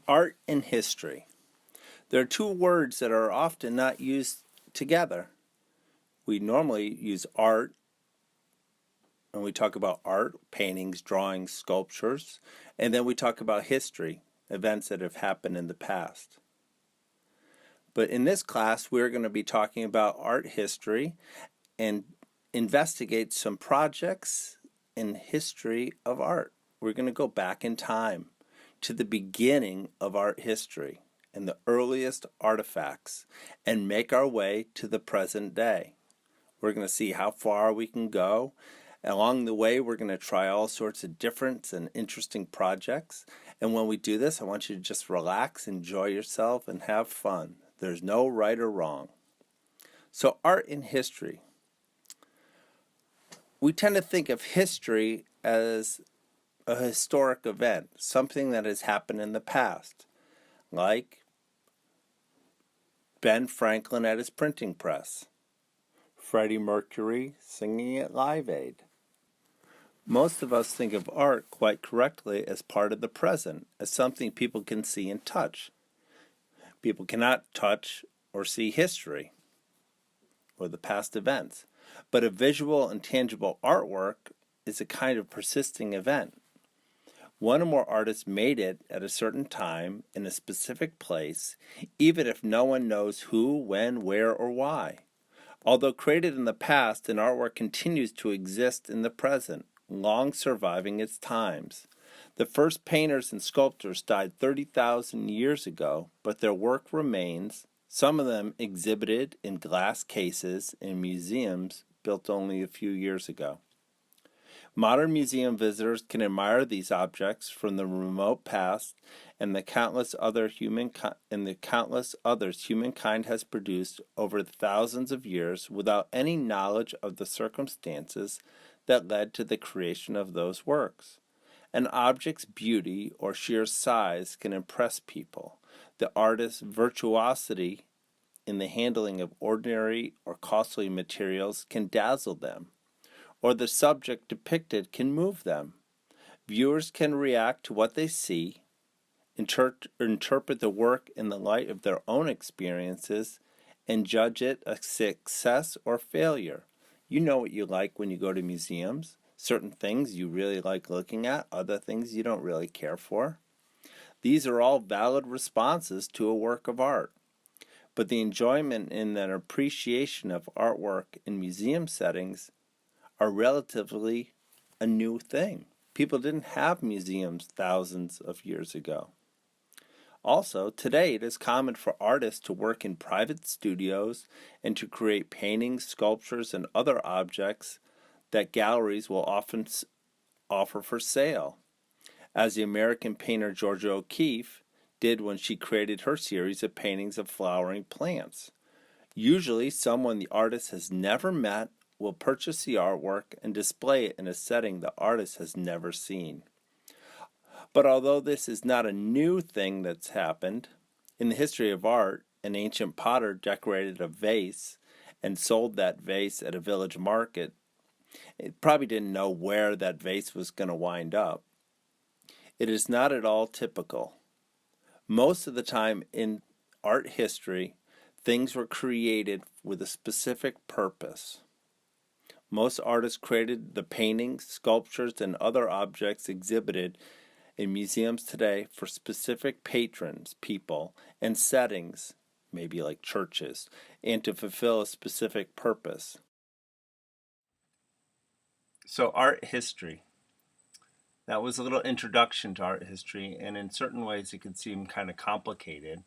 Art and history. There are two words that are often not used together. We normally use art when we talk about art, paintings, drawings, sculptures, and then we talk about history, events that have happened in the past. But in this class, we're going to be talking about art history and investigate some projects in history of art. We're going to go back in time to the beginning of art history and the earliest artifacts and make our way to the present day. We're going to see how far we can go. Along the way, we're going to try all sorts of different and interesting projects. And when we do this, I want you to just relax, enjoy yourself, and have fun. There's no right or wrong. So art and history. We tend to think of history as a historic event, something that has happened in the past, like Ben Franklin at his printing press, Freddie Mercury singing at Live Aid. Most of us think of art quite correctly as part of the present, as something people can see and touch. People cannot touch or see history or the past events, but a visual and tangible artwork is a kind of persisting event. One or more artists made it at a certain time in a specific place, even if no one knows who, when, where, or why. Although created in the past, an artwork continues to exist in the present, long surviving its times. The first painters and sculptors died 30,000 years ago, but their work remains, some of them exhibited in glass cases in museums built only a few years ago. Modern museum visitors can admire these objects from the remote past and the countless others humankind has produced over thousands of years without any knowledge of the circumstances that led to the creation of those works. An object's beauty or sheer size can impress people. The artist's virtuosity in the handling of ordinary or costly materials can dazzle them, or the subject depicted can move them. Viewers can react to what they see, interpret the work in the light of their own experiences, and judge it a success or failure. You know what you like when you go to museums. Certain things you really like looking at, other things you don't really care for. These are all valid responses to a work of art. But the enjoyment and an appreciation of artwork in museum settings are relatively a new thing. People didn't have museums thousands of years ago. Also, today it is common for artists to work in private studios and to create paintings, sculptures, and other objects that galleries will often offer for sale, as the American painter Georgia O'Keeffe did when she created her series of paintings of flowering plants. Usually, someone the artist has never met will purchase the artwork and display it in a setting the artist has never seen. But although this is not a new thing that's happened, in the history of art, an ancient potter decorated a vase and sold that vase at a village market. It probably didn't know where that vase was going to wind up. It is not at all typical. Most of the time in art history, things were created with a specific purpose. Most artists created the paintings, sculptures, and other objects exhibited in museums today for specific patrons, people, and settings, maybe like churches, and to fulfill a specific purpose. So art history. That was a little introduction to art history, and in certain ways it could seem kind of complicated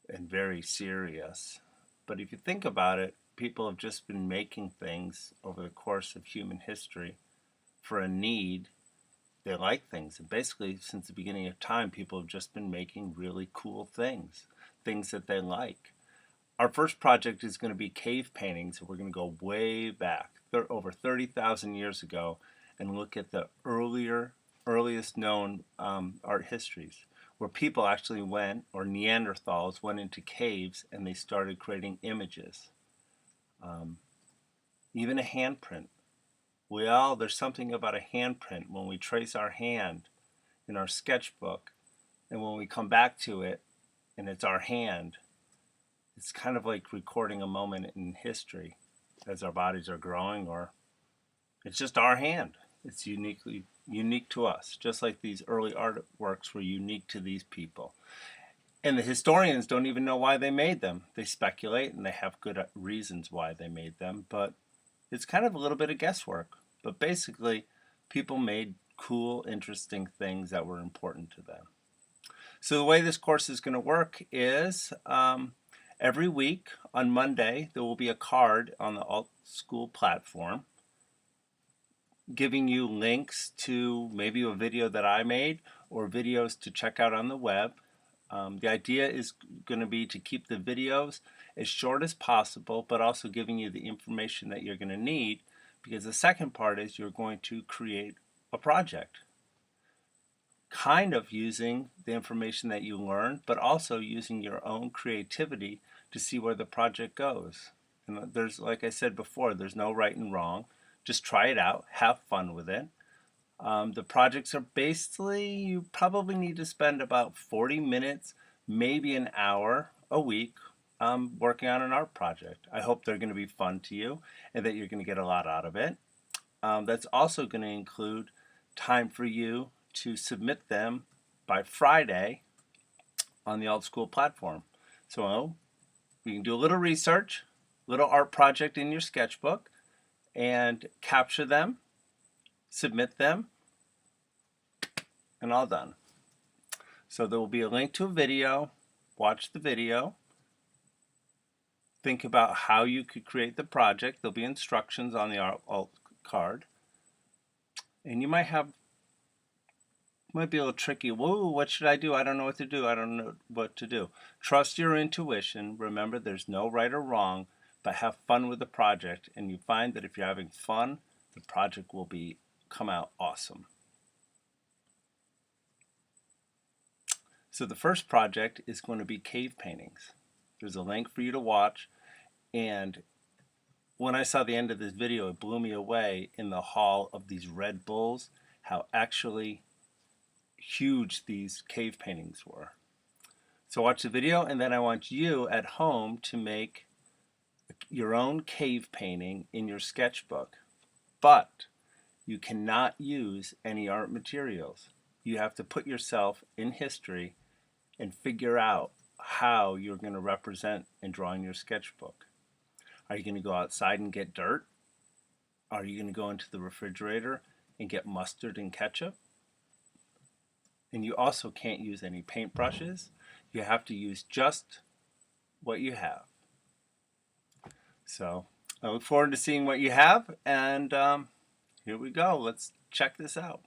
and very serious. But if you think about it, people have just been making things over the course of human history for a need. They like things, and basically since the beginning of time, people have just been making really cool things that they like. Our first project is going to be cave paintings, and we're going to go way back, over 30,000 years ago, and look at the earliest known art histories, where people actually went, or Neanderthals went into caves and they started creating images. Even a handprint. There's something about a handprint when we trace our hand in our sketchbook. And when we come back to it and it's our hand, it's kind of like recording a moment in history as our bodies are growing, or it's just our hand. It's unique to us, just like these early artworks were unique to these people. And the historians don't even know why they made them. They speculate and they have good reasons why they made them, but it's kind of a little bit of guesswork. But basically, people made cool, interesting things that were important to them. So the way this course is going to work is every week on Monday, there will be a card on the Alt School platform giving you links to maybe a video that I made or videos to check out on the web. The idea is going to be to keep the videos as short as possible, but also giving you the information that you're going to need, because the second part is you're going to create a project, kind of using the information that you learn, but also using your own creativity to see where the project goes. And there's, like I said before, there's no right and wrong. Just try it out, have fun with it. The projects are basically, you probably need to spend about 40 minutes, maybe an hour a week working on an art project. I hope they're going to be fun to you and that you're going to get a lot out of it. That's also going to include time for you to submit them by Friday on the Alt School platform. So you can do a little research, little art project in your sketchbook, and capture them, submit them, and all done. So there will be a link to a video. Watch the video. Think about how you could create the project. There'll be instructions on the alt card. And you might be a little tricky. Whoa, what should I do? I don't know what to do. I don't know what to do. Trust your intuition. Remember, there's no right or wrong, but have fun with the project. And you find that if you're having fun, the project will come out awesome. So the first project is going to be cave paintings. There's a link for you to watch. And when I saw the end of this video, it blew me away in the hall of these red bulls, how actually huge these cave paintings were. So watch the video, and then I want you at home to make your own cave painting in your sketchbook. But you cannot use any art materials. You have to put yourself in history and figure out how you're going to represent and draw in your sketchbook. Are you going to go outside and get dirt? Are you going to go into the refrigerator and get mustard and ketchup? And you also can't use any paintbrushes. You have to use just what you have. So I look forward to seeing what you have, and here we go. Let's check this out.